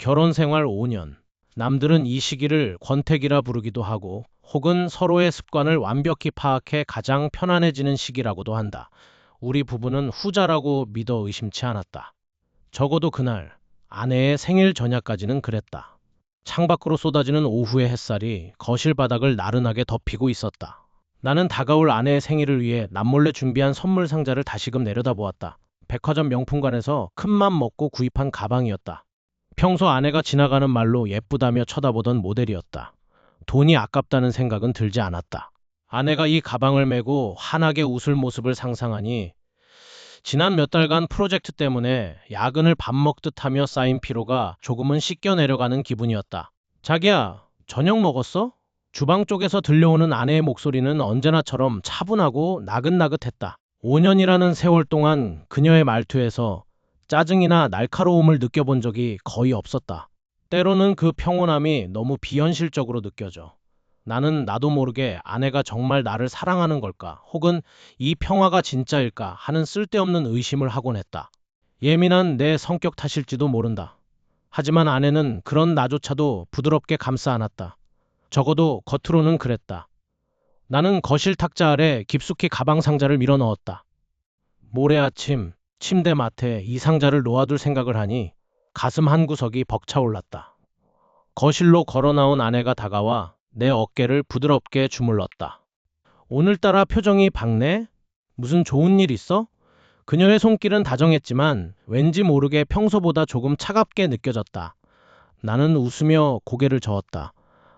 결혼 생활 5년. 남들은 이 시기를 권태기라 부르기도 하고 혹은 서로의 습관을 완벽히 파악해 가장 편안해지는 시기라고도 한다. 우리 부부는 후자라고 믿어 의심치 않았다. 적어도 그날 아내의 생일 전야까지는 그랬다. 창밖으로 쏟아지는 오후의 햇살이 거실 바닥을 나른하게 덮이고 있었다. 나는 다가올 아내의 생일을 위해 남몰래 준비한 선물 상자를 다시금 내려다보았다. 백화점 명품관에서 큰맘 먹고 구입한 가방이었다. 평소 아내가 지나가는 말로 예쁘다며 쳐다보던 모델이었다. 돈이 아깝다는 생각은 들지 않았다. 아내가 이 가방을 메고 환하게 웃을 모습을 상상하니 지난 몇 달간 프로젝트 때문에 야근을 밥 먹듯 하며 쌓인 피로가 조금은 씻겨 내려가는 기분이었다. 자기야, 저녁 먹었어? 주방 쪽에서 들려오는 아내의 목소리는 언제나처럼 차분하고 나긋나긋했다. 5년이라는 세월 동안 그녀의 말투에서 짜증이나 날카로움을 느껴본 적이 거의 없었다. 때로는 그 평온함이 너무 비현실적으로 느껴져. 나는 나도 모르게 아내가 정말 나를 사랑하는 걸까, 혹은 이 평화가 진짜일까 하는 쓸데없는 의심을 하곤 했다. 예민한 내 성격 탓일지도 모른다. 하지만 아내는 그런 나조차도 부드럽게 감싸 안았다. 적어도 겉으로는 그랬다. 나는 거실 탁자 아래 깊숙이 가방 상자를 밀어 넣었다. 모레 아침 침대 맡에 이 상자를 놓아둘 생각을 하니 가슴 한구석이 벅차올랐다. 거실로 걸어 나온 아내가 다가와 내 어깨를 부드럽게 주물렀다. 오늘따라 표정이 밝네? 무슨 좋은 일 있어? 그녀의 손길은 다정했지만 왠지 모르게 평소보다 조금 차갑게 느껴졌다. 나는 웃으며 고개를 저었다.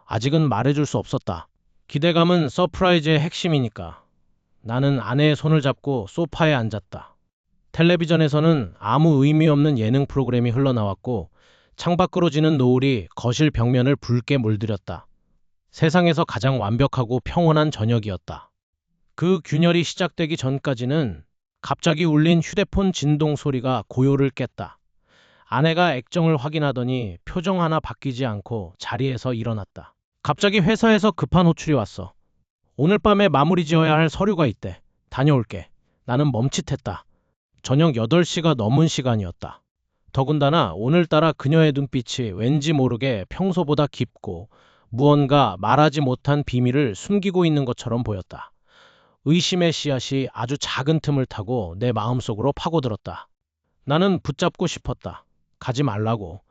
아직은 말해줄 수 없었다. 기대감은 서프라이즈의 핵심이니까. 나는 아내의 손을 잡고 소파에 앉았다. 텔레비전에서는 아무 의미 없는 예능 프로그램이 흘러나왔고 창밖으로 지는 노을이 거실 벽면을 붉게 물들였다. 세상에서 가장 완벽하고 평온한 저녁이었다. 그 균열이 시작되기 전까지는 갑자기 울린 휴대폰 진동 소리가 고요를 깼다. 아내가 액정을 확인하더니 표정 하나 바뀌지 않고 자리에서 일어났다. 갑자기 회사에서 급한 호출이 왔어. 오늘 밤에 마무리 지어야 할 서류가 있대. 다녀올게. 나는 멈칫했다. 저녁 8시가 넘은 시간이었다. 더군다나 오늘따라 그녀의 눈빛이 왠지 모르게 평소보다 깊고 무언가 말하지 못한 비밀을 숨기고 있는 것처럼 보였다. 의심의 씨앗이 아주 작은 틈을 타고 내 마음속으로 파고들었다. 나는 붙잡고 싶었다. 가지 말라고.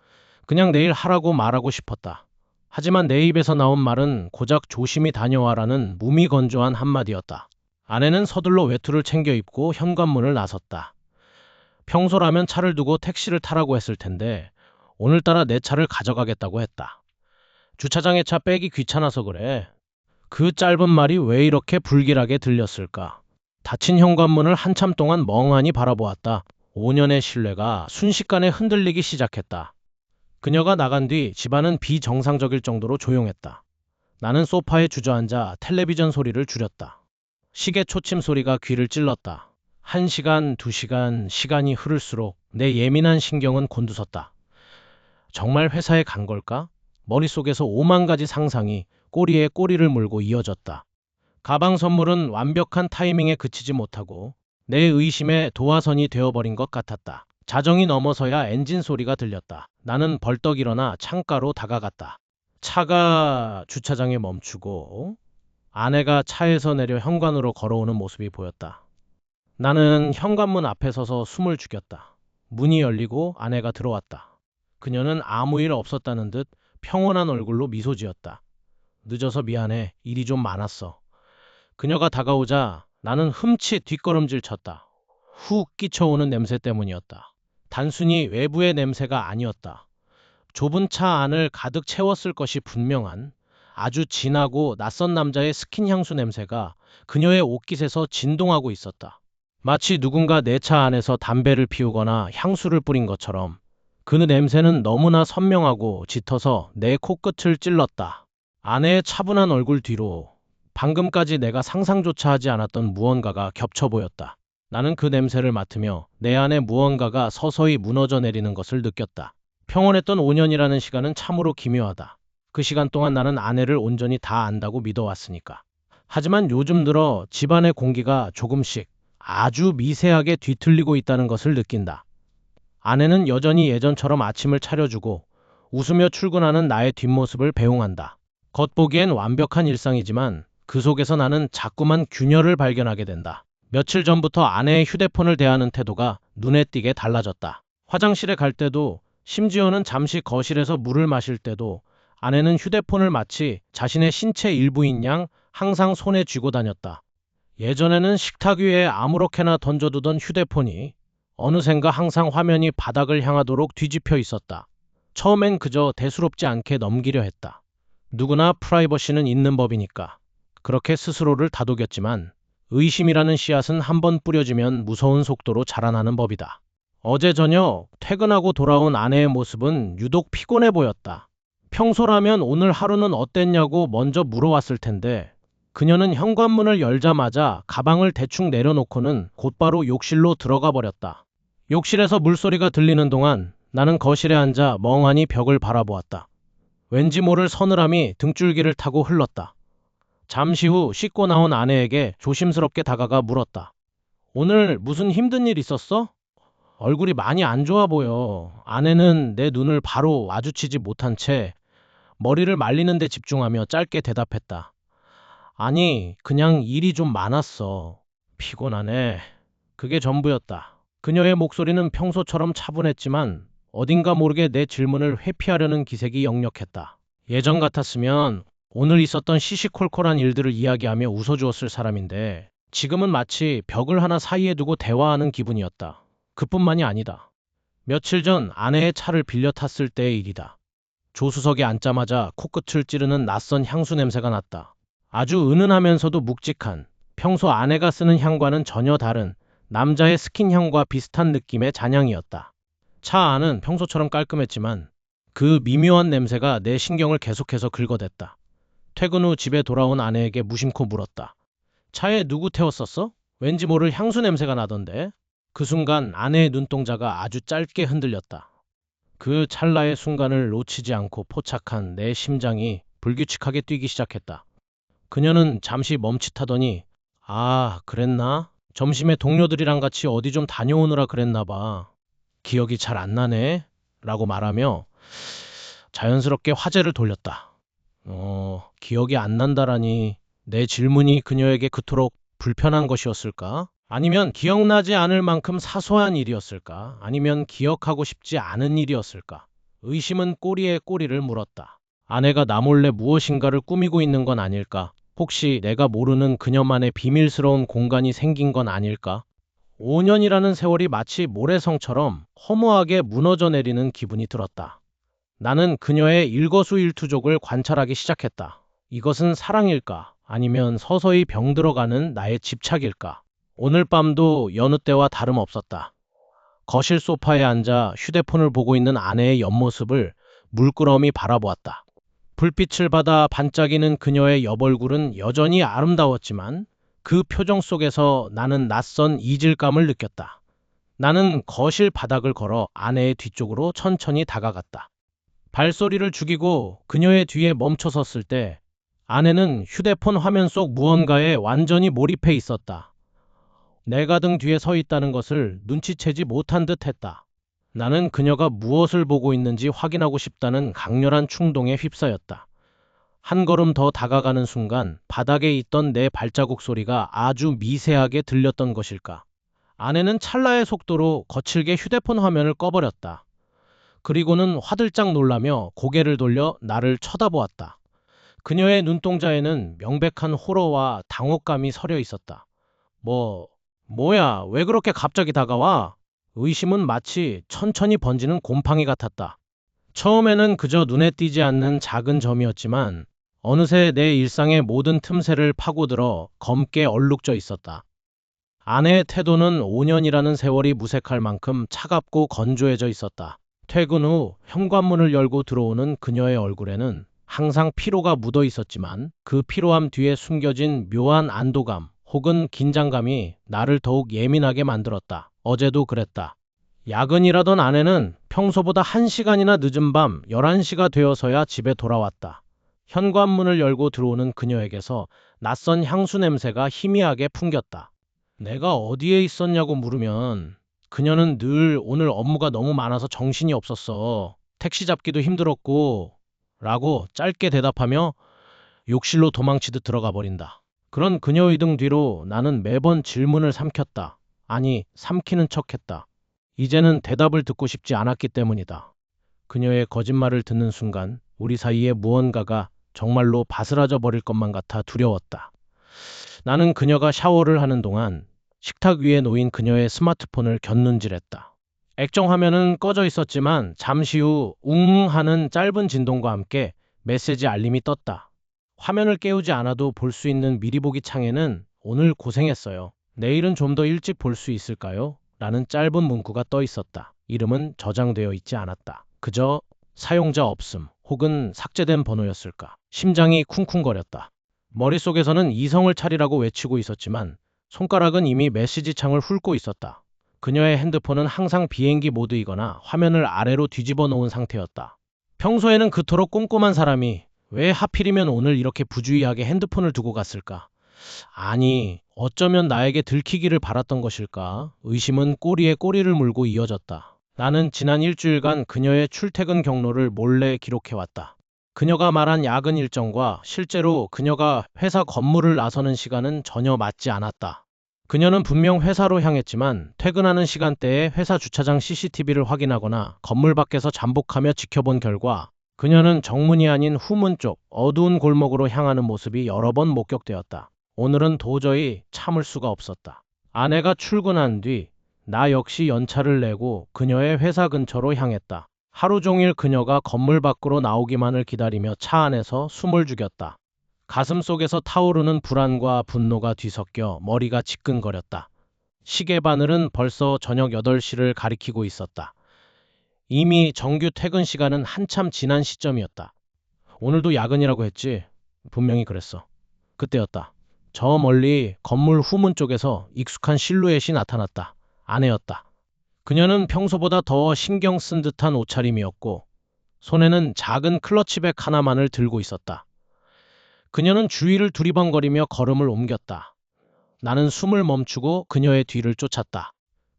그냥 내일 하라고 말하고 싶었다. 하지만 내 입에서 나온 말은 고작 조심히 다녀와라는 무미건조한 한마디였다. 아내는 서둘러 외투를 챙겨 입고 현관문을 나섰다. 평소라면 차를 두고 택시를 타라고 했을 텐데 오늘따라 내 차를 가져가겠다고 했다. 주차장에 차 빼기 귀찮아서 그래. 그 짧은 말이 왜 이렇게 불길하게 들렸을까? 닫힌 현관문을 한참 동안 멍하니 바라보았다. 5년의 신뢰가 순식간에 흔들리기 시작했다. 그녀가 나간 뒤 집안은 비정상적일 정도로 조용했다. 나는 소파에 주저앉아 텔레비전 소리를 줄였다. 시계 초침 소리가 귀를 찔렀다. 1시간, 2시간, 시간이 흐를수록 내 예민한 신경은 곤두섰다. 정말 회사에 간 걸까? 머릿속에서 5만 가지 상상이 꼬리에 꼬리를 물고 이어졌다. 가방 선물은 완벽한 타이밍에 그치지 못하고 내 의심의 도화선이 되어버린 것 같았다. 자정이 넘어서야 엔진 소리가 들렸다. 나는 벌떡 일어나 창가로 다가갔다. 차가 주차장에 멈추고 아내가 차에서 내려 현관으로 걸어오는 모습이 보였다. 나는 현관문 앞에 서서 숨을 죽였다. 문이 열리고 아내가 들어왔다. 그녀는 아무 일 없었다는 듯 평온한 얼굴로 미소 지었다. 늦어서 미안해. 일이 좀 많았어. 그녀가 다가오자 나는 흠칫 뒷걸음질 쳤다. 훅 끼쳐오는 냄새 때문이었다. 단순히 외부의 냄새가 아니었다. 좁은 차 안을 가득 채웠을 것이 분명한 아주 진하고 낯선 남자의 스킨 향수 냄새가 그녀의 옷깃에서 진동하고 있었다. 마치 누군가 내 차 안에서 담배를 피우거나 향수를 뿌린 것처럼 그 냄새는 너무나 선명하고 짙어서 내 코끝을 찔렀다. 아내의 차분한 얼굴 뒤로 방금까지 내가 상상조차 하지 않았던 무언가가 겹쳐 보였다. 나는 그 냄새를 맡으며 내 안에 무언가가 서서히 무너져 내리는 것을 느꼈다. 평온했던 5년이라는 시간은 참으로 기묘하다. 그 시간 동안 나는 아내를 온전히 다 안다고 믿어왔으니까. 하지만 요즘 들어 집안의 공기가 조금씩 아주 미세하게 뒤틀리고 있다는 것을 느낀다. 아내는 여전히 예전처럼 아침을 차려주고 웃으며 출근하는 나의 뒷모습을 배웅한다. 겉보기엔 완벽한 일상이지만 그 속에서 나는 자꾸만 균열을 발견하게 된다. 며칠 전부터 아내의 휴대폰을 대하는 태도가 눈에 띄게 달라졌다. 화장실에 갈 때도, 심지어는 잠시 거실에서 물을 마실 때도 아내는 휴대폰을 마치 자신의 신체 일부인 양 항상 손에 쥐고 다녔다. 예전에는 식탁 위에 아무렇게나 던져두던 휴대폰이 어느샌가 항상 화면이 바닥을 향하도록 뒤집혀 있었다. 처음엔 그저 대수롭지 않게 넘기려 했다. 누구나 프라이버시는 있는 법이니까. 그렇게 스스로를 다독였지만 의심이라는 씨앗은 한번 뿌려지면 무서운 속도로 자라나는 법이다. 어제 저녁 퇴근하고 돌아온 아내의 모습은 유독 피곤해 보였다. 평소라면 오늘 하루는 어땠냐고 먼저 물어왔을 텐데 그녀는 현관문을 열자마자 가방을 대충 내려놓고는 곧바로 욕실로 들어가 버렸다. 욕실에서 물소리가 들리는 동안 나는 거실에 앉아 멍하니 벽을 바라보았다. 왠지 모를 서늘함이 등줄기를 타고 흘렀다. 잠시 후 씻고 나온 아내에게 조심스럽게 다가가 물었다. 오늘 무슨 힘든 일 있었어? 얼굴이 많이 안 좋아 보여. 아내는 내 눈을 바로 마주치지 못한 채 머리를 말리는 데 집중하며 짧게 대답했다. 아니, 그냥 일이 좀 많았어. 피곤하네. 그게 전부였다. 그녀의 목소리는 평소처럼 차분했지만 어딘가 모르게 내 질문을 회피하려는 기색이 역력했다. 예전 같았으면 오늘 있었던 시시콜콜한 일들을 이야기하며 웃어주었을 사람인데 지금은 마치 벽을 하나 사이에 두고 대화하는 기분이었다. 그뿐만이 아니다. 며칠 전 아내의 차를 빌려 탔을 때의 일이다. 조수석에 앉자마자 코끝을 찌르는 낯선 향수 냄새가 났다. 아주 은은하면서도 묵직한, 평소 아내가 쓰는 향과는 전혀 다른 남자의 스킨향과 비슷한 느낌의 잔향이었다. 차 안은 평소처럼 깔끔했지만 그 미묘한 냄새가 내 신경을 계속해서 긁어댔다. 퇴근 후 집에 돌아온 아내에게 무심코 물었다. 차에 누구 태웠었어? 왠지 모를 향수 냄새가 나던데. 그 순간 아내의 눈동자가 아주 짧게 흔들렸다. 그 찰나의 순간을 놓치지 않고 포착한 내 심장이 불규칙하게 뛰기 시작했다. 그녀는 잠시 멈칫하더니 아, 그랬나? 점심에 동료들이랑 같이 어디 좀 다녀오느라 그랬나 봐. 기억이 잘 안 나네? 라고 말하며 자연스럽게 화제를 돌렸다. 기억이 안 난다라니 내 질문이 그녀에게 그토록 불편한 것이었을까? 아니면 기억나지 않을 만큼 사소한 일이었을까? 아니면 기억하고 싶지 않은 일이었을까? 의심은 꼬리에 꼬리를 물었다. 아내가 나 몰래 무엇인가를 꾸미고 있는 건 아닐까? 혹시 내가 모르는 그녀만의 비밀스러운 공간이 생긴 건 아닐까? 5년이라는 세월이 마치 모래성처럼 허무하게 무너져 내리는 기분이 들었다. 나는 그녀의 일거수일투족을 관찰하기 시작했다. 이것은 사랑일까? 아니면 서서히 병들어가는 나의 집착일까? 오늘 밤도 여느 때와 다름없었다. 거실 소파에 앉아 휴대폰을 보고 있는 아내의 옆모습을 물끄러미 바라보았다. 불빛을 받아 반짝이는 그녀의 옆얼굴은 여전히 아름다웠지만 그 표정 속에서 나는 낯선 이질감을 느꼈다. 나는 거실 바닥을 걸어 아내의 뒤쪽으로 천천히 다가갔다. 발소리를 죽이고 그녀의 뒤에 멈춰 섰을 때 아내는 휴대폰 화면 속 무언가에 완전히 몰입해 있었다. 내가 등 뒤에 서 있다는 것을 눈치채지 못한 듯 했다. 나는 그녀가 무엇을 보고 있는지 확인하고 싶다는 강렬한 충동에 휩싸였다. 한 걸음 더 다가가는 순간 바닥에 있던 내 발자국 소리가 아주 미세하게 들렸던 것일까. 아내는 찰나의 속도로 거칠게 휴대폰 화면을 꺼버렸다. 그리고는 화들짝 놀라며 고개를 돌려 나를 쳐다보았다. 그녀의 눈동자에는 명백한 호러와 당혹감이 서려 있었다. 뭐야, 왜 그렇게 갑자기 다가와? 의심은 마치 천천히 번지는 곰팡이 같았다. 처음에는 그저 눈에 띄지 않는 작은 점이었지만 어느새 내 일상의 모든 틈새를 파고들어 검게 얼룩져 있었다. 아내의 태도는 5년이라는 세월이 무색할 만큼 차갑고 건조해져 있었다. 퇴근 후 현관문을 열고 들어오는 그녀의 얼굴에는 항상 피로가 묻어 있었지만 그 피로함 뒤에 숨겨진 묘한 안도감 혹은 긴장감이 나를 더욱 예민하게 만들었다. 어제도 그랬다. 야근이라던 아내는 평소보다 1시간이나 늦은 밤 11시가 되어서야 집에 돌아왔다. 현관문을 열고 들어오는 그녀에게서 낯선 향수 냄새가 희미하게 풍겼다. 내가 어디에 있었냐고 물으면 그녀는 늘 오늘 업무가 너무 많아서 정신이 없었어. 택시 잡기도 힘들었고 라고 짧게 대답하며 욕실로 도망치듯 들어가 버린다. 그런 그녀의 등 뒤로 나는 매번 질문을 삼켰다. 아니, 삼키는 척했다. 이제는 대답을 듣고 싶지 않았기 때문이다. 그녀의 거짓말을 듣는 순간 우리 사이에 무언가가 정말로 바스라져 버릴 것만 같아 두려웠다. 나는 그녀가 샤워를 하는 동안 식탁 위에 놓인 그녀의 스마트폰을 곁눈질했다. 액정 화면은 꺼져 있었지만 잠시 후 웅 하는 짧은 진동과 함께 메시지 알림이 떴다. 화면을 깨우지 않아도 볼 수 있는 미리 보기 창에는 오늘 고생했어요. 내일은 좀 더 일찍 볼 수 있을까요? 라는 짧은 문구가 떠 있었다. 이름은 저장되어 있지 않았다. 그저 사용자 없음 혹은 삭제된 번호였을까? 심장이 쿵쿵거렸다. 머릿속에서는 이성을 차리라고 외치고 있었지만 손가락은 이미 메시지 창을 훑고 있었다. 그녀의 핸드폰은 항상 비행기 모드이거나 화면을 아래로 뒤집어 놓은 상태였다. 평소에는 그토록 꼼꼼한 사람이 왜 하필이면 오늘 이렇게 부주의하게 핸드폰을 두고 갔을까? 아니, 어쩌면 나에게 들키기를 바랐던 것일까? 의심은 꼬리에 꼬리를 물고 이어졌다. 나는 지난 일주일간 그녀의 출퇴근 경로를 몰래 기록해왔다. 그녀가 말한 야근 일정과 실제로 그녀가 회사 건물을 나서는 시간은 전혀 맞지 않았다. 그녀는 분명 회사로 향했지만 퇴근하는 시간대에 회사 주차장 CCTV를 확인하거나 건물 밖에서 잠복하며 지켜본 결과 그녀는 정문이 아닌 후문 쪽 어두운 골목으로 향하는 모습이 여러 번 목격되었다. 오늘은 도저히 참을 수가 없었다. 아내가 출근한 뒤 나 역시 연차를 내고 그녀의 회사 근처로 향했다. 하루 종일 그녀가 건물 밖으로 나오기만을 기다리며 차 안에서 숨을 죽였다. 가슴 속에서 타오르는 불안과 분노가 뒤섞여 머리가 지끈거렸다. 시계 바늘은 벌써 저녁 8시를 가리키고 있었다. 이미 정규 퇴근 시간은 한참 지난 시점이었다. 오늘도 야근이라고 했지? 분명히 그랬어. 그때였다. 저 멀리 건물 후문 쪽에서 익숙한 실루엣이 나타났다. 아내였다. 그녀는 평소보다 더 신경 쓴 듯한 옷차림이었고 손에는 작은 클러치백 하나만을 들고 있었다. 그녀는 주위를 두리번거리며 걸음을 옮겼다. 나는 숨을 멈추고 그녀의 뒤를 쫓았다.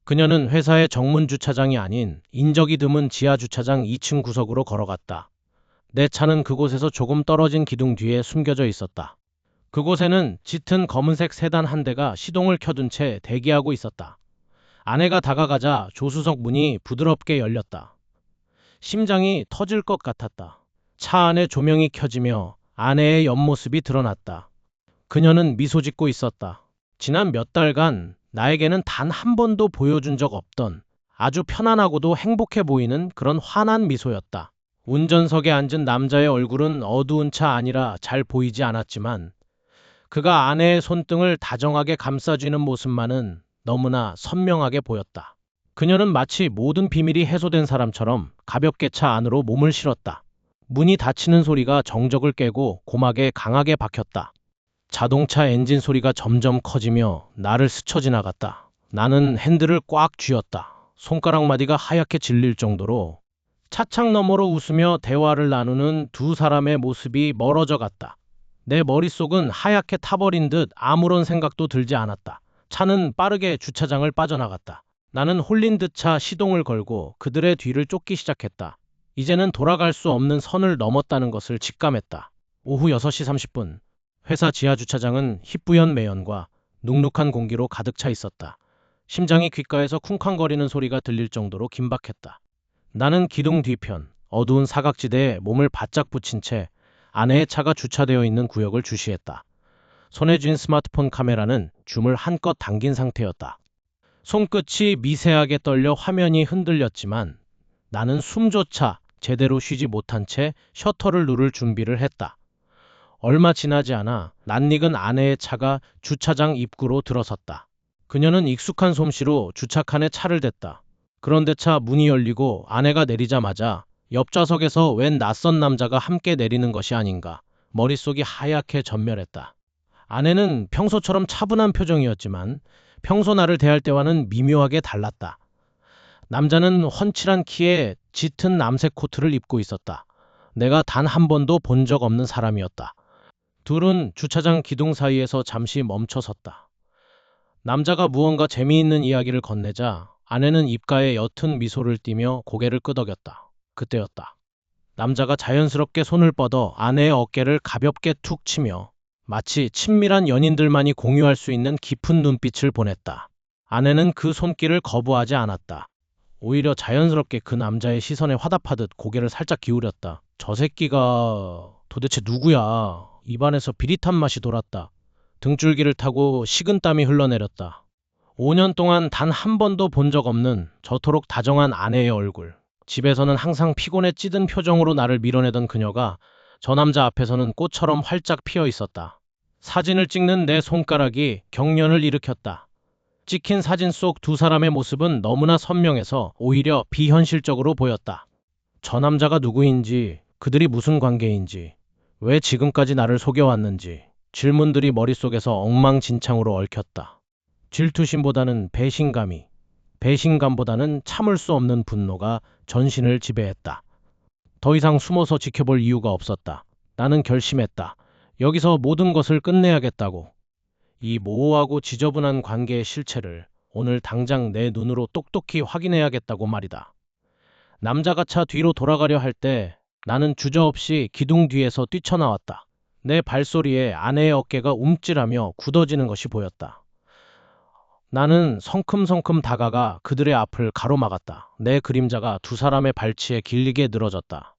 그녀는 회사의 정문 주차장이 아닌 인적이 드문 지하 주차장 2층 구석으로 걸어갔다. 내 차는 그곳에서 조금 떨어진 기둥 뒤에 숨겨져 있었다. 그곳에는 짙은 검은색 세단 한 대가 시동을 켜둔 채 대기하고 있었다. 아내가 다가가자 조수석 문이 부드럽게 열렸다. 심장이 터질 것 같았다. 차 안에 조명이 켜지며 아내의 옆모습이 드러났다. 그녀는 미소 짓고 있었다. 지난 몇 달간 나에게는 단 한 번도 보여준 적 없던 아주 편안하고도 행복해 보이는 그런 환한 미소였다. 운전석에 앉은 남자의 얼굴은 어두운 차 아니라 잘 보이지 않았지만 그가 아내의 손등을 다정하게 감싸쥐는 모습만은 너무나 선명하게 보였다. 그녀는 마치 모든 비밀이 해소된 사람처럼 가볍게 차 안으로 몸을 실었다. 문이 닫히는 소리가 정적을 깨고 고막에 강하게 박혔다. 자동차 엔진 소리가 점점 커지며 나를 스쳐 지나갔다. 나는 핸들을 꽉 쥐었다. 손가락 마디가 하얗게 질릴 정도로. 차창 너머로 웃으며 대화를 나누는 두 사람의 모습이 멀어져 갔다. 내 머릿속은 하얗게 타버린 듯 아무런 생각도 들지 않았다. 차는 빠르게 주차장을 빠져나갔다. 나는 홀린 듯 차 시동을 걸고 그들의 뒤를 쫓기 시작했다. 이제는 돌아갈 수 없는 선을 넘었다는 것을 직감했다. 오후 6시 30분. 회사 지하 주차장은 희뿌연 매연과 눅눅한 공기로 가득 차 있었다. 심장이 귓가에서 쿵쾅거리는 소리가 들릴 정도로 긴박했다. 나는 기둥 뒤편 어두운 사각지대에 몸을 바짝 붙인 채 아내의 차가 주차되어 있는 구역을 주시했다. 손에 쥔 스마트폰 카메라는 줌을 한껏 당긴 상태였다. 손끝이 미세하게 떨려 화면이 흔들렸지만 나는 숨조차 제대로 쉬지 못한 채 셔터를 누를 준비를 했다. 얼마 지나지 않아 낯익은 아내의 차가 주차장 입구로 들어섰다. 그녀는 익숙한 솜씨로 주차칸에 차를 댔다. 그런데 차 문이 열리고 아내가 내리자마자 옆좌석에서 웬 낯선 남자가 함께 내리는 것이 아닌가. 머릿속이 하얗게 전멸했다. 아내는 평소처럼 차분한 표정이었지만 평소 나를 대할 때와는 미묘하게 달랐다. 남자는 훤칠한 키에 짙은 남색 코트를 입고 있었다. 내가 단 한 번도 본 적 없는 사람이었다. 둘은 주차장 기둥 사이에서 잠시 멈춰 섰다. 남자가 무언가 재미있는 이야기를 건네자 아내는 입가에 옅은 미소를 띠며 고개를 끄덕였다. 그때였다. 남자가 자연스럽게 손을 뻗어 아내의 어깨를 가볍게 툭 치며 마치 친밀한 연인들만이 공유할 수 있는 깊은 눈빛을 보냈다. 아내는 그 손길을 거부하지 않았다. 오히려 자연스럽게 그 남자의 시선에 화답하듯 고개를 살짝 기울였다. 저 새끼가 도대체 누구야? 입안에서 비릿한 맛이 돌았다. 등줄기를 타고 식은땀이 흘러내렸다. 5년 동안 단 한 번도 본 적 없는 저토록 다정한 아내의 얼굴. 집에서는 항상 피곤에 찌든 표정으로 나를 밀어내던 그녀가 저 남자 앞에서는 꽃처럼 활짝 피어 있었다. 사진을 찍는 내 손가락이 경련을 일으켰다. 찍힌 사진 속 두 사람의 모습은 너무나 선명해서 오히려 비현실적으로 보였다. 저 남자가 누구인지, 그들이 무슨 관계인지, 왜 지금까지 나를 속여왔는지 질문들이 머릿속에서 엉망진창으로 얽혔다. 질투심보다는 배신감보다는 참을 수 없는 분노가 전신을 지배했다. 더 이상 숨어서 지켜볼 이유가 없었다. 나는 결심했다. 여기서 모든 것을 끝내야겠다고. 이 모호하고 지저분한 관계의 실체를 오늘 당장 내 눈으로 똑똑히 확인해야겠다고 말이다. 남자가 차 뒤로 돌아가려 할 때 나는 주저없이 기둥 뒤에서 뛰쳐나왔다. 내 발소리에 아내의 어깨가 움찔하며 굳어지는 것이 보였다. 나는 성큼성큼 다가가 그들의 앞을 가로막았다. 내 그림자가 두 사람의 발치에 길게 늘어졌다.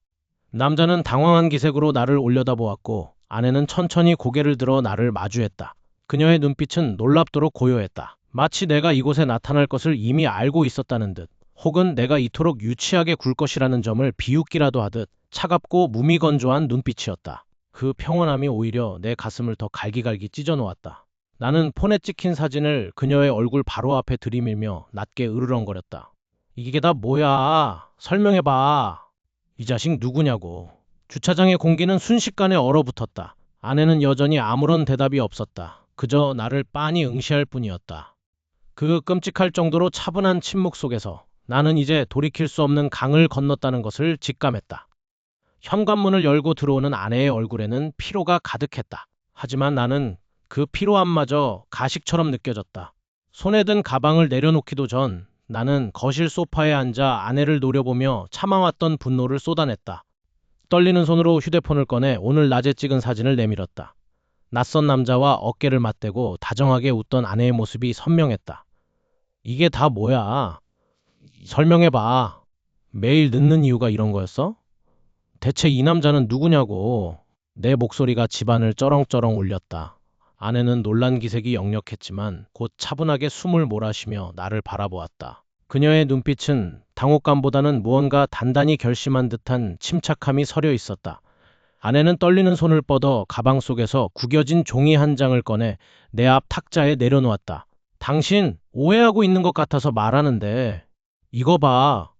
남자는 당황한 기색으로 나를 올려다보았고 아내는 천천히 고개를 들어 나를 마주했다. 그녀의 눈빛은 놀랍도록 고요했다. 마치 내가 이곳에 나타날 것을 이미 알고 있었다는 듯, 혹은 내가 이토록 유치하게 굴 것이라는 점을 비웃기라도 하듯 차갑고 무미건조한 눈빛이었다. 그 평온함이 오히려 내 가슴을 더 갈기갈기 찢어놓았다. 나는 폰에 찍힌 사진을 그녀의 얼굴 바로 앞에 들이밀며 낮게 으르렁거렸다. 이게 다 뭐야? 설명해봐. 이 자식 누구냐고. 주차장의 공기는 순식간에 얼어붙었다. 아내는 여전히 아무런 대답이 없었다. 그저 나를 빤히 응시할 뿐이었다. 그 끔찍할 정도로 차분한 침묵 속에서 나는 이제 돌이킬 수 없는 강을 건넜다는 것을 직감했다. 현관문을 열고 들어오는 아내의 얼굴에는 피로가 가득했다. 하지만 나는 그 피로함마저 가식처럼 느껴졌다. 손에 든 가방을 내려놓기도 전 나는 거실 소파에 앉아 아내를 노려보며 참아왔던 분노를 쏟아냈다. 떨리는 손으로 휴대폰을 꺼내 오늘 낮에 찍은 사진을 내밀었다. 낯선 남자와 어깨를 맞대고 다정하게 웃던 아내의 모습이 선명했다. 이게 다 뭐야? 설명해봐. 매일 늦는 이유가 이런 거였어? 대체 이 남자는 누구냐고. 내 목소리가 집안을 쩌렁쩌렁 울렸다. 아내는 놀란 기색이 역력했지만 곧 차분하게 숨을 몰아쉬며 나를 바라보았다. 그녀의 눈빛은 당혹감보다는 무언가 단단히 결심한 듯한 침착함이 서려 있었다. 아내는 떨리는 손을 뻗어 가방 속에서 구겨진 종이 한 장을 꺼내 내 앞 탁자에 내려놓았다. 당신 오해하고 있는 것 같아서 말하는데 이거 봐.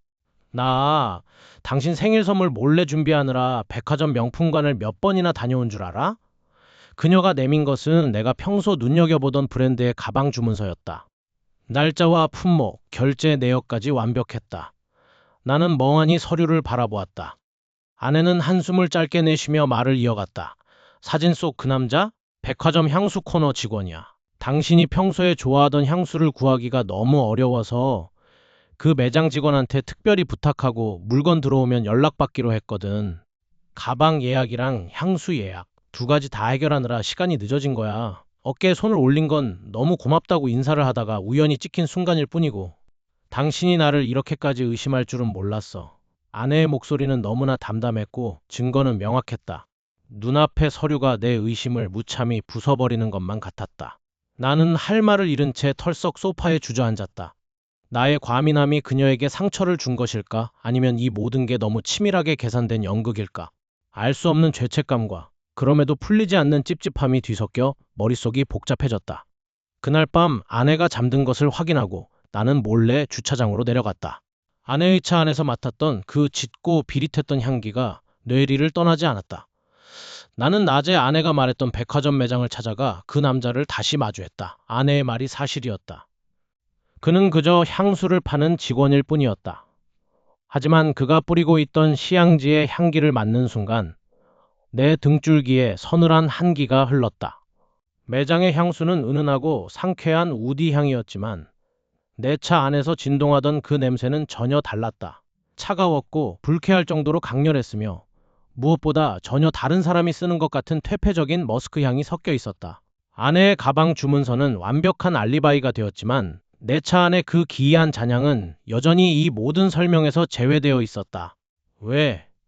나 당신 생일 선물 몰래 준비하느라 백화점 명품관을 몇 번이나 다녀온 줄 알아? 그녀가 내민 것은 내가 평소 눈여겨보던 브랜드의 가방 주문서였다. 날짜와 품목, 결제 내역까지 완벽했다. 나는 멍하니 서류를 바라보았다. 아내는 한숨을 짧게 내쉬며 말을 이어갔다. 사진 속 그 남자? 백화점 향수 코너 직원이야. 당신이 평소에 좋아하던 향수를 구하기가 너무 어려워서 그 매장 직원한테 특별히 부탁하고 물건 들어오면 연락받기로 했거든. 가방 예약이랑 향수 예약 두 가지 다 해결하느라 시간이 늦어진 거야. 어깨에 손을 올린 건 너무 고맙다고 인사를 하다가 우연히 찍힌 순간일 뿐이고 당신이 나를 이렇게까지 의심할 줄은 몰랐어. 아내의 목소리는 너무나 담담했고 증거는 명확했다. 눈앞의 서류가 내 의심을 무참히 부숴버리는 것만 같았다. 나는 할 말을 잃은 채 털썩 소파에 주저앉았다. 나의 과민함이 그녀에게 상처를 준 것일까? 아니면 이 모든 게 너무 치밀하게 계산된 연극일까? 알 수 없는 죄책감과 그럼에도 풀리지 않는 찝찝함이 뒤섞여 머릿속이 복잡해졌다. 그날 밤 아내가 잠든 것을 확인하고 나는 몰래 주차장으로 내려갔다. 아내의 차 안에서 맡았던 그 짙고 비릿했던 향기가 뇌리를 떠나지 않았다. 나는 낮에 아내가 말했던 백화점 매장을 찾아가 그 남자를 다시 마주했다. 아내의 말이 사실이었다. 그는 그저 향수를 파는 직원일 뿐이었다. 하지만 그가 뿌리고 있던 시향지의 향기를 맡는 순간 내 등줄기에 서늘한 한기가 흘렀다. 매장의 향수는 은은하고 상쾌한 우디 향이었지만 내 차 안에서 진동하던 그 냄새는 전혀 달랐다. 차가웠고 불쾌할 정도로 강렬했으며 무엇보다 전혀 다른 사람이 쓰는 것 같은 퇴폐적인 머스크 향이 섞여 있었다. 아내의 가방 주문서는 완벽한 알리바이가 되었지만 내 차 안의 그 기이한 잔향은 여전히 이 모든 설명에서 제외되어 있었다.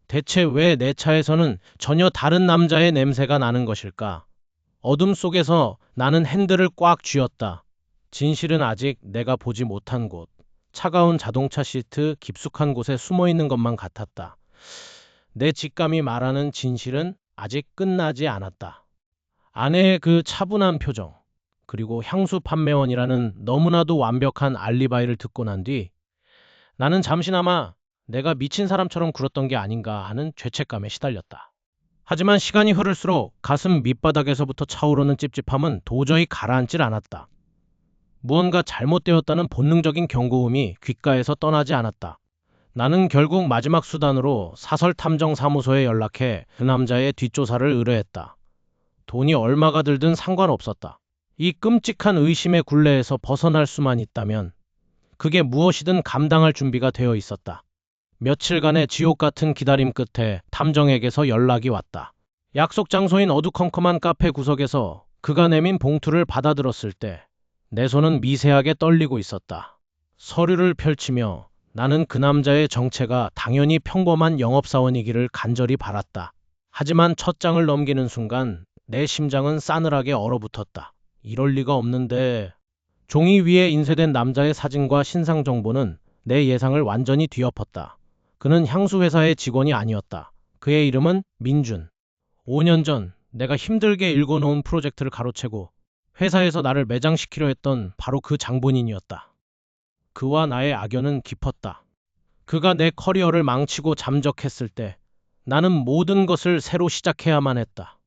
대체 왜 내 차에서는 전혀 다른 남자의 냄새가 나는 것일까? 어둠 속에서 나는 핸들을 꽉 쥐었다. 진실은 아직 내가 보지 못한 곳, 차가운 자동차 시트 깊숙한 곳에 숨어 있는 것만 같았다. 내 직감이 말하는 진실은 아직 끝나지 않았다. 아내의 그 차분한 표정, 그리고 향수 판매원이라는 너무나도 완벽한 알리바이를 듣고 난 뒤 나는 잠시나마 내가 미친 사람처럼 굴었던 게 아닌가 하는 죄책감에 시달렸다. 하지만 시간이 흐를수록 가슴 밑바닥에서부터 차오르는 찝찝함은 도저히 가라앉질 않았다. 무언가 잘못되었다는 본능적인 경고음이 귓가에서 떠나지 않았다. 나는 결국 마지막 수단으로 사설탐정사무소에 연락해 그 남자의 뒷조사를 의뢰했다. 돈이 얼마가 들든 상관없었다. 이 끔찍한 의심의 굴레에서 벗어날 수만 있다면 그게 무엇이든 감당할 준비가 되어 있었다. 며칠간의 지옥 같은 기다림 끝에 탐정에게서 연락이 왔다. 약속 장소인 어두컴컴한 카페 구석에서 그가 내민 봉투를 받아들었을 때 내 손은 미세하게 떨리고 있었다. 서류를 펼치며 나는 그 남자의 정체가 당연히 평범한 영업사원이기를 간절히 바랐다. 하지만 첫 장을 넘기는 순간 내 심장은 싸늘하게 얼어붙었다. 이럴 리가 없는데. 종이 위에 인쇄된 남자의 사진과 신상 정보는 내 예상을 완전히 뒤엎었다. 그는 향수회사의 직원이 아니었다. 그의 이름은 민준. 5년 전 내가 힘들게 일궈놓은 프로젝트를 가로채고 회사에서 나를 매장시키려 했던 바로 그 장본인이었다. 그와 나의 악연은 깊었다. 그가 내 커리어를 망치고 잠적했을 때 나는 모든 것을 새로 시작해야만 했다.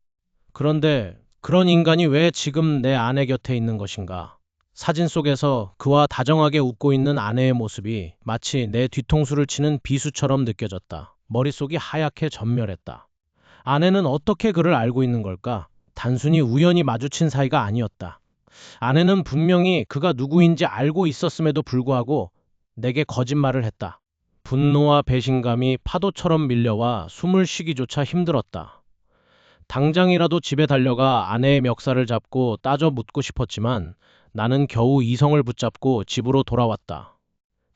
그런데 그런 인간이 왜 지금 내 아내 곁에 있는 것인가? 사진 속에서 그와 다정하게 웃고 있는 아내의 모습이 마치 내 뒤통수를 치는 비수처럼 느껴졌다. 머릿속이 하얗게 전멸했다. 아내는 어떻게 그를 알고 있는 걸까? 단순히 우연히 마주친 사이가 아니었다. 아내는 분명히 그가 누구인지 알고 있었음에도 불구하고 내게 거짓말을 했다. 분노와 배신감이 파도처럼 밀려와 숨을 쉬기조차 힘들었다. 당장이라도 집에 달려가 아내의 멱살을 잡고 따져 묻고 싶었지만 나는 겨우 이성을 붙잡고 집으로 돌아왔다.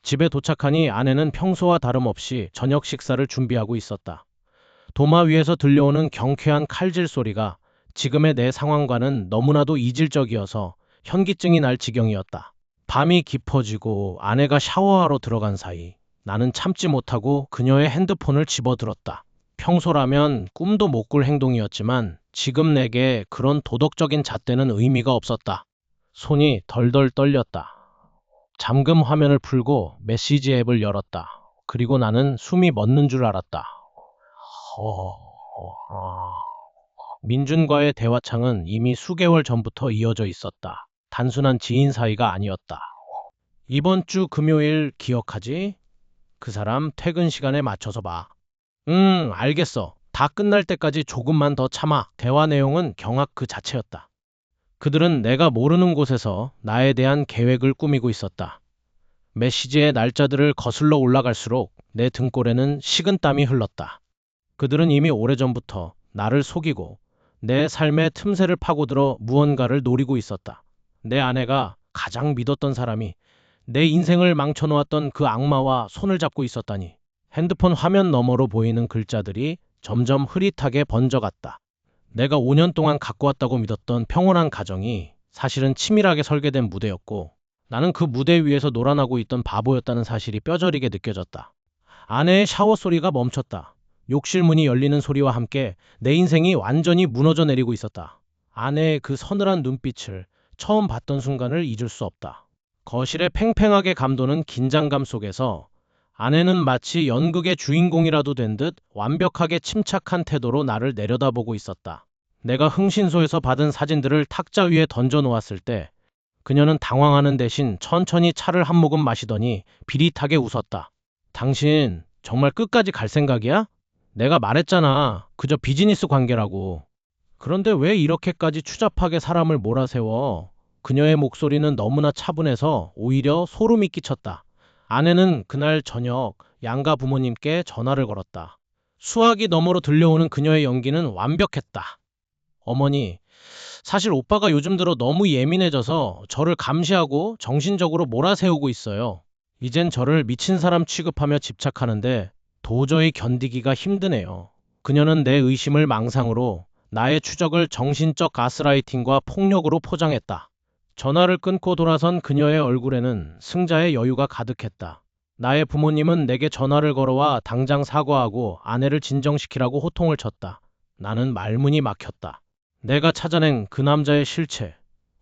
집에 도착하니 아내는 평소와 다름없이 저녁 식사를 준비하고 있었다. 도마 위에서 들려오는 경쾌한 칼질 소리가 지금의 내 상황과는 너무나도 이질적이어서 현기증이 날 지경이었다. 밤이 깊어지고 아내가 샤워하러 들어간 사이 나는 참지 못하고 그녀의 핸드폰을 집어들었다. 평소라면 꿈도 못 꿀 행동이었지만 지금 내게 그런 도덕적인 잣대는 의미가 없었다. 손이 덜덜 떨렸다. 잠금 화면을 풀고 메시지 앱을 열었다. 그리고 나는 숨이 멎는 줄 알았다. 민준과의 대화창은 이미 수개월 전부터 이어져 있었다. 단순한 지인 사이가 아니었다. 이번 주 금요일 기억하지? 그 사람 퇴근 시간에 맞춰서 봐. 응, 알겠어. 다 끝날 때까지 조금만 더 참아. 대화 내용은 경악 그 자체였다. 그들은 내가 모르는 곳에서 나에 대한 계획을 꾸미고 있었다. 메시지의 날짜들을 거슬러 올라갈수록 내 등골에는 식은땀이 흘렀다. 그들은 이미 오래전부터 나를 속이고 내 삶의 틈새를 파고들어 무언가를 노리고 있었다. 내 아내가 가장 믿었던 사람이 내 인생을 망쳐놓았던 그 악마와 손을 잡고 있었다니. 핸드폰 화면 너머로 보이는 글자들이 점점 흐릿하게 번져갔다. 내가 5년 동안 갖고 왔다고 믿었던 평온한 가정이 사실은 치밀하게 설계된 무대였고 나는 그 무대 위에서 놀아나고 있던 바보였다는 사실이 뼈저리게 느껴졌다. 아내의 샤워 소리가 멈췄다. 욕실 문이 열리는 소리와 함께 내 인생이 완전히 무너져 내리고 있었다. 아내의 그 서늘한 눈빛을 처음 봤던 순간을 잊을 수 없다. 거실에 팽팽하게 감도는 긴장감 속에서 아내는 마치 연극의 주인공이라도 된 듯 완벽하게 침착한 태도로 나를 내려다보고 있었다. 내가 흥신소에서 받은 사진들을 탁자 위에 던져 놓았을 때 그녀는 당황하는 대신 천천히 차를 한 모금 마시더니 비릿하게 웃었다. 당신 정말 끝까지 갈 생각이야? 내가 말했잖아. 그저 비즈니스 관계라고. 그런데 왜 이렇게까지 추잡하게 사람을 몰아세워? 그녀의 목소리는 너무나 차분해서 오히려 소름이 끼쳤다. 아내는 그날 저녁 양가 부모님께 전화를 걸었다. 수화기 너머로 들려오는 그녀의 연기는 완벽했다. 어머니, 사실 오빠가 요즘 들어 너무 예민해져서 저를 감시하고 정신적으로 몰아세우고 있어요. 이젠 저를 미친 사람 취급하며 집착하는데 도저히 견디기가 힘드네요. 그녀는 내 의심을 망상으로, 나의 추적을 정신적 가스라이팅과 폭력으로 포장했다. 전화를 끊고 돌아선 그녀의 얼굴에는 승자의 여유가 가득했다. 나의 부모님은 내게 전화를 걸어와 당장 사과하고 아내를 진정시키라고 호통을 쳤다. 나는 말문이 막혔다. 내가 찾아낸 그 남자의 실체,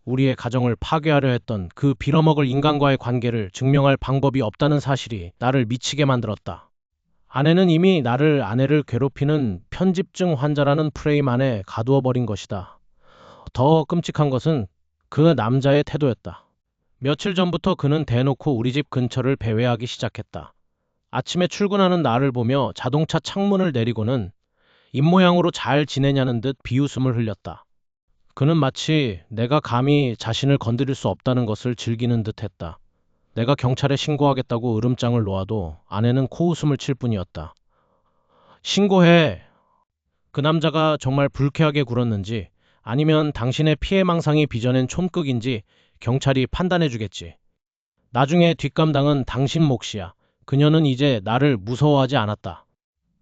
우리의 가정을 파괴하려 했던 그 빌어먹을 인간과의 관계를 증명할 방법이 없다는 사실이 나를 미치게 만들었다. 아내는 이미 나를 아내를 괴롭히는 편집증 환자라는 프레임 안에 가두어 버린 것이다. 더 끔찍한 것은 그 남자의 태도였다. 며칠 전부터 그는 대놓고 우리 집 근처를 배회하기 시작했다. 아침에 출근하는 나를 보며 자동차 창문을 내리고는 입모양으로 잘 지내냐는 듯 비웃음을 흘렸다. 그는 마치 내가 감히 자신을 건드릴 수 없다는 것을 즐기는 듯 했다. 내가 경찰에 신고하겠다고 으름장을 놓아도 아내는 코웃음을 칠 뿐이었다. 신고해. 그 남자가 정말 불쾌하게 굴었는지 아니면 당신의 피해망상이 빚어낸 촌극인지 경찰이 판단해주겠지. 나중에 뒷감당은 당신 몫이야. 그녀는 이제 나를 무서워하지 않았다.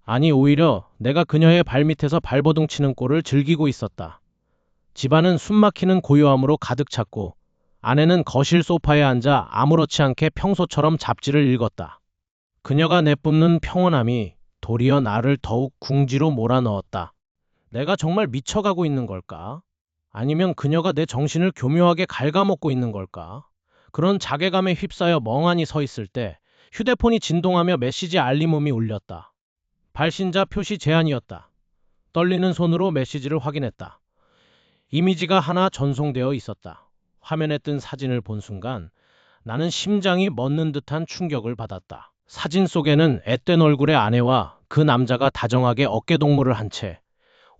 아니, 오히려 내가 그녀의 발밑에서 발버둥 치는 꼴을 즐기고 있었다. 집안은 숨막히는 고요함으로 가득 찼고 아내는 거실 소파에 앉아 아무렇지 않게 평소처럼 잡지를 읽었다. 그녀가 내뿜는 평온함이 도리어 나를 더욱 궁지로 몰아넣었다. 내가 정말 미쳐가고 있는 걸까? 아니면 그녀가 내 정신을 교묘하게 갉아먹고 있는 걸까? 그런 자괴감에 휩싸여 멍하니 서 있을 때 휴대폰이 진동하며 메시지 알림음이 울렸다. 발신자 표시 제한이었다. 떨리는 손으로 메시지를 확인했다. 이미지가 하나 전송되어 있었다. 화면에 뜬 사진을 본 순간 나는 심장이 멎는 듯한 충격을 받았다. 사진 속에는 앳된 얼굴의 아내와 그 남자가 다정하게 어깨동무를 한 채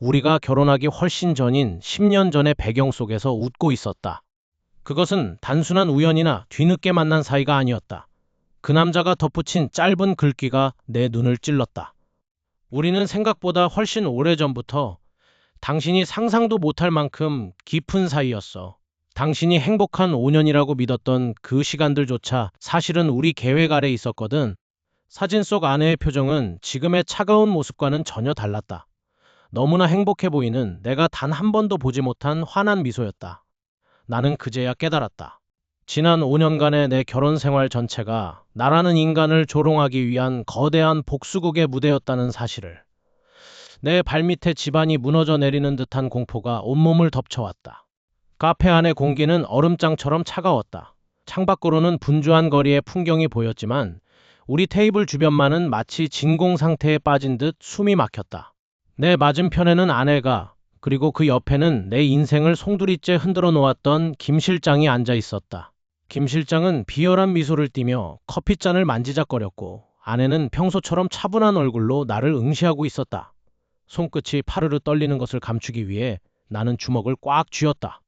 우리가 결혼하기 훨씬 전인 10년 전의 배경 속에서 웃고 있었다. 그것은 단순한 우연이나 뒤늦게 만난 사이가 아니었다. 그 남자가 덧붙인 짧은 글귀가 내 눈을 찔렀다. 우리는 생각보다 훨씬 오래전부터 당신이 상상도 못할 만큼 깊은 사이였어. 당신이 행복한 5년이라고 믿었던 그 시간들조차 사실은 우리 계획 아래 있었거든. 사진 속 아내의 표정은 지금의 차가운 모습과는 전혀 달랐다. 너무나 행복해 보이는 내가 단 한 번도 보지 못한 환한 미소였다. 나는 그제야 깨달았다. 지난 5년간의 내 결혼 생활 전체가 나라는 인간을 조롱하기 위한 거대한 복수극의 무대였다는 사실을. 내 발밑에 집안이 무너져 내리는 듯한 공포가 온몸을 덮쳐왔다. 카페 안의 공기는 얼음장처럼 차가웠다. 창밖으로는 분주한 거리의 풍경이 보였지만 우리 테이블 주변만은 마치 진공 상태에 빠진 듯 숨이 막혔다. 내 맞은편에는 아내가, 그리고 그 옆에는 내 인생을 송두리째 흔들어 놓았던 김 실장이 앉아 있었다. 김 실장은 비열한 미소를 띠며 커피잔을 만지작거렸고 아내는 평소처럼 차분한 얼굴로 나를 응시하고 있었다. 손끝이 파르르 떨리는 것을 감추기 위해 나는 주먹을 꽉 쥐었다.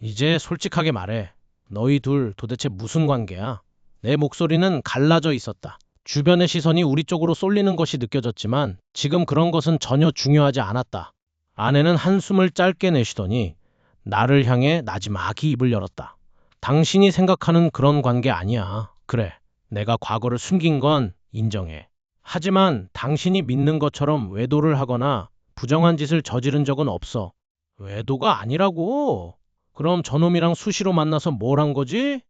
이제 솔직하게 말해. 너희 둘 도대체 무슨 관계야? 내 목소리는 갈라져 있었다. 주변의 시선이 우리 쪽으로 쏠리는 것이 느껴졌지만 지금 그런 것은 전혀 중요하지 않았다. 아내는 한숨을 짧게 내쉬더니 나를 향해 나지막이 입을 열었다. 당신이 생각하는 그런 관계 아니야. 그래, 내가 과거를 숨긴 건 인정해. 하지만 당신이 믿는 것처럼 외도를 하거나 부정한 짓을 저지른 적은 없어. 외도가 아니라고? 그럼 저놈이랑 수시로 만나서 뭘 한 거지?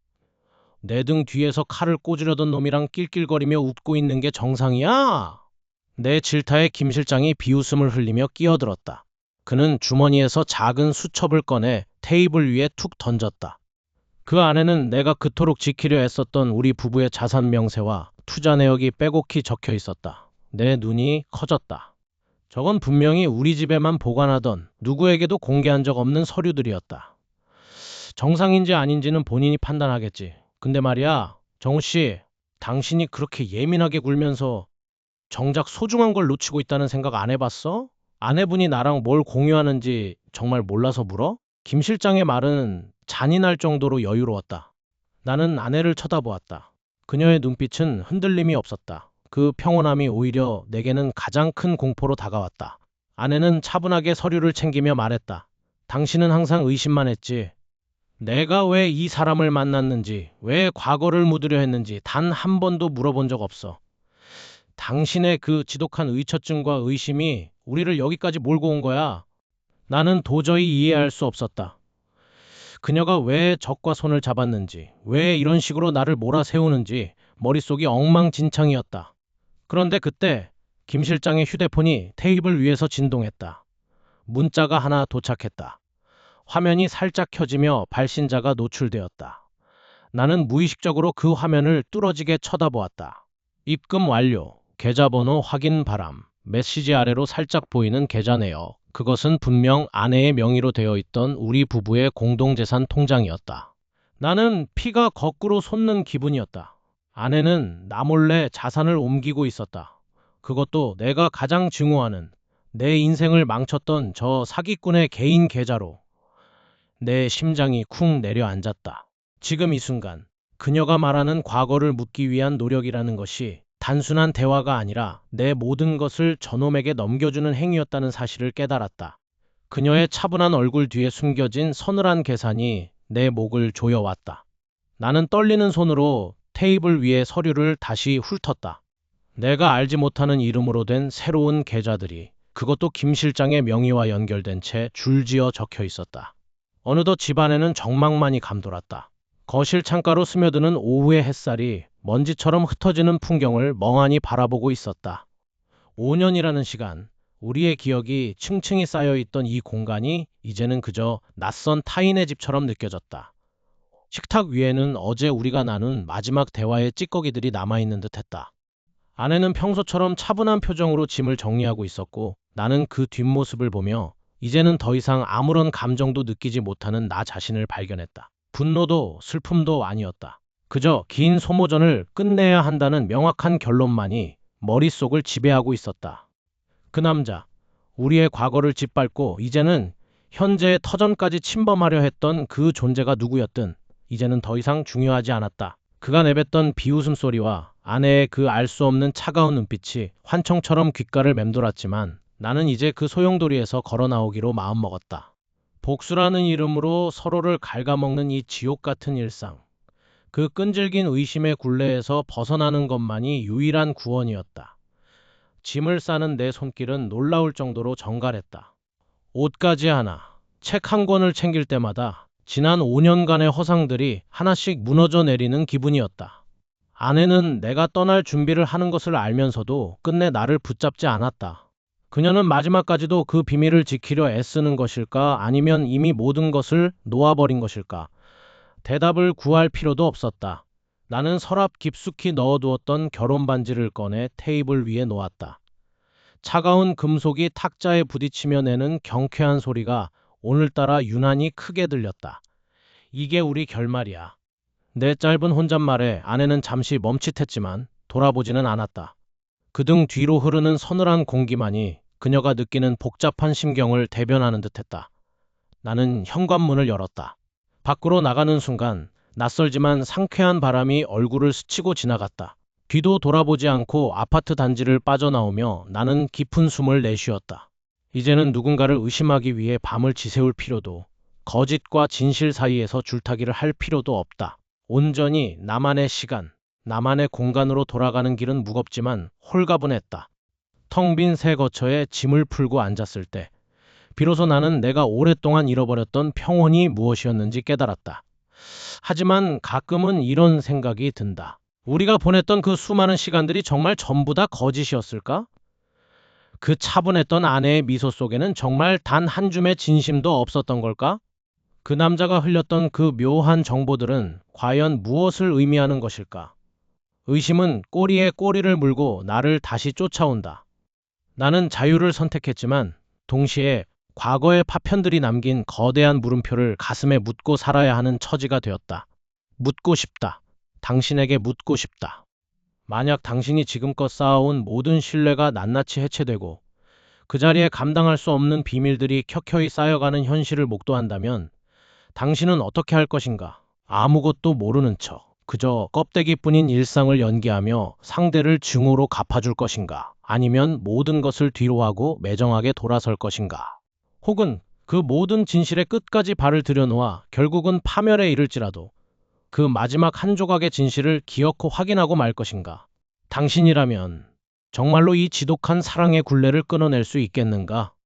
내 등 뒤에서 칼을 꽂으려던 놈이랑 낄낄거리며 웃고 있는 게 정상이야? 내 질타에 김 실장이 비웃음을 흘리며 끼어들었다. 그는 주머니에서 작은 수첩을 꺼내 테이블 위에 툭 던졌다. 그 안에는 내가 그토록 지키려 애썼던 우리 부부의 자산 명세와 투자 내역이 빼곡히 적혀 있었다. 내 눈이 커졌다. 저건 분명히 우리 집에만 보관하던 누구에게도 공개한 적 없는 서류들이었다. 정상인지 아닌지는 본인이 판단하겠지. 근데 말이야, 정우 씨, 당신이 그렇게 예민하게 굴면서 정작 소중한 걸 놓치고 있다는 생각 안 해봤어? 아내분이 나랑 뭘 공유하는지 정말 몰라서 물어? 김 실장의 말은 잔인할 정도로 여유로웠다. 나는 아내를 쳐다보았다. 그녀의 눈빛은 흔들림이 없었다. 그 평온함이 오히려 내게는 가장 큰 공포로 다가왔다. 아내는 차분하게 서류를 챙기며 말했다. 당신은 항상 의심만 했지. 내가 왜 이 사람을 만났는지, 왜 과거를 묻으려 했는지 단 한 번도 물어본 적 없어. 당신의 그 지독한 의처증과 의심이 우리를 여기까지 몰고 온 거야. 나는 도저히 이해할 수 없었다. 그녀가 왜 적과 손을 잡았는지, 왜 이런 식으로 나를 몰아세우는지 머릿속이 엉망진창이었다. 그런데 그때 김 실장의 휴대폰이 테이블 위에서 진동했다. 문자가 하나 도착했다. 화면이 살짝 켜지며 발신자가 노출되었다. 나는 무의식적으로 그 화면을 뚫어지게 쳐다보았다. 입금 완료, 계좌번호 확인 바람, 메시지 아래로 살짝 보이는 계좌 내역. 그것은 분명 아내의 명의로 되어 있던 우리 부부의 공동재산 통장이었다. 나는 피가 거꾸로 솟는 기분이었다. 아내는 나 몰래 자산을 옮기고 있었다. 그것도 내가 가장 증오하는 내 인생을 망쳤던 저 사기꾼의 개인 계좌로. 내 심장이 쿵 내려앉았다. 지금 이 순간 그녀가 말하는 과거를 묻기 위한 노력이라는 것이 단순한 대화가 아니라 내 모든 것을 저놈에게 넘겨주는 행위였다는 사실을 깨달았다. 그녀의 차분한 얼굴 뒤에 숨겨진 서늘한 계산이 내 목을 조여왔다. 나는 떨리는 손으로 테이블 위에 서류를 다시 훑었다. 내가 알지 못하는 이름으로 된 새로운 계좌들이, 그것도 김 실장의 명의와 연결된 채 줄지어 적혀 있었다. 어느덧 집안에는 정막만이 감돌았다. 거실 창가로 스며드는 오후의 햇살이 먼지처럼 흩어지는 풍경을 멍하니 바라보고 있었다. 5년이라는 시간, 우리의 기억이 층층이 쌓여있던 이 공간이 이제는 그저 낯선 타인의 집처럼 느껴졌다. 식탁 위에는 어제 우리가 나눈 마지막 대화의 찌꺼기들이 남아있는 듯했다. 아내는 평소처럼 차분한 표정으로 짐을 정리하고 있었고, 나는 그 뒷모습을 보며 이제는 더 이상 아무런 감정도 느끼지 못하는 나 자신을 발견했다. 분노도 슬픔도 아니었다. 그저 긴 소모전을 끝내야 한다는 명확한 결론만이 머릿속을 지배하고 있었다. 그 남자, 우리의 과거를 짓밟고 이제는 현재의 터전까지 침범하려 했던 그 존재가 누구였든 이제는 더 이상 중요하지 않았다. 그가 내뱉던 비웃음 소리와 아내의 그 알 수 없는 차가운 눈빛이 환청처럼 귓가를 맴돌았지만 나는 이제 그 소용돌이에서 걸어 나오기로 마음먹었다. 복수라는 이름으로 서로를 갉아먹는 이 지옥 같은 일상. 그 끈질긴 의심의 굴레에서 벗어나는 것만이 유일한 구원이었다. 짐을 싸는 내 손길은 놀라울 정도로 정갈했다. 옷가지 하나, 책 한 권을 챙길 때마다 지난 5년간의 허상들이 하나씩 무너져 내리는 기분이었다. 아내는 내가 떠날 준비를 하는 것을 알면서도 끝내 나를 붙잡지 않았다. 그녀는 마지막까지도 그 비밀을 지키려 애쓰는 것일까, 아니면 이미 모든 것을 놓아버린 것일까? 대답을 구할 필요도 없었다. 나는 서랍 깊숙이 넣어두었던 결혼 반지를 꺼내 테이블 위에 놓았다. 차가운 금속이 탁자에 부딪히며 내는 경쾌한 소리가 오늘따라 유난히 크게 들렸다. 이게 우리 결말이야. 내 짧은 혼잣말에 아내는 잠시 멈칫했지만 돌아보지는 않았다. 그 등 뒤로 흐르는 서늘한 공기만이 그녀가 느끼는 복잡한 심경을 대변하는 듯했다. 나는 현관문을 열었다. 밖으로 나가는 순간 낯설지만 상쾌한 바람이 얼굴을 스치고 지나갔다. 뒤도 돌아보지 않고 아파트 단지를 빠져나오며 나는 깊은 숨을 내쉬었다. 이제는 누군가를 의심하기 위해 밤을 지새울 필요도, 거짓과 진실 사이에서 줄타기를 할 필요도 없다. 온전히 나만의 시간, 나만의 공간으로 돌아가는 길은 무겁지만 홀가분했다. 텅 빈 새 거처에 짐을 풀고 앉았을 때 비로소 나는 내가 오랫동안 잃어버렸던 평온이 무엇이었는지 깨달았다. 하지만 가끔은 이런 생각이 든다. 우리가 보냈던 그 수많은 시간들이 정말 전부 다 거짓이었을까? 그 차분했던 아내의 미소 속에는 정말 단 한 줌의 진심도 없었던 걸까? 그 남자가 흘렸던 그 묘한 정보들은 과연 무엇을 의미하는 것일까? 의심은 꼬리에 꼬리를 물고 나를 다시 쫓아온다. 나는 자유를 선택했지만 동시에 과거의 파편들이 남긴 거대한 물음표를 가슴에 묻고 살아야 하는 처지가 되었다. 묻고 싶다. 당신에게 묻고 싶다. 만약 당신이 지금껏 쌓아온 모든 신뢰가 낱낱이 해체되고 그 자리에 감당할 수 없는 비밀들이 켜켜이 쌓여가는 현실을 목도한다면 당신은 어떻게 할 것인가? 아무것도 모르는 척, 그저 껍데기뿐인 일상을 연기하며 상대를 증오로 갚아줄 것인가? 아니면 모든 것을 뒤로하고 매정하게 돌아설 것인가? 혹은 그 모든 진실의 끝까지 발을 들여놓아 결국은 파멸에 이를지라도 그 마지막 한 조각의 진실을 기어코 확인하고 말 것인가? 당신이라면 정말로 이 지독한 사랑의 굴레를 끊어낼 수 있겠는가?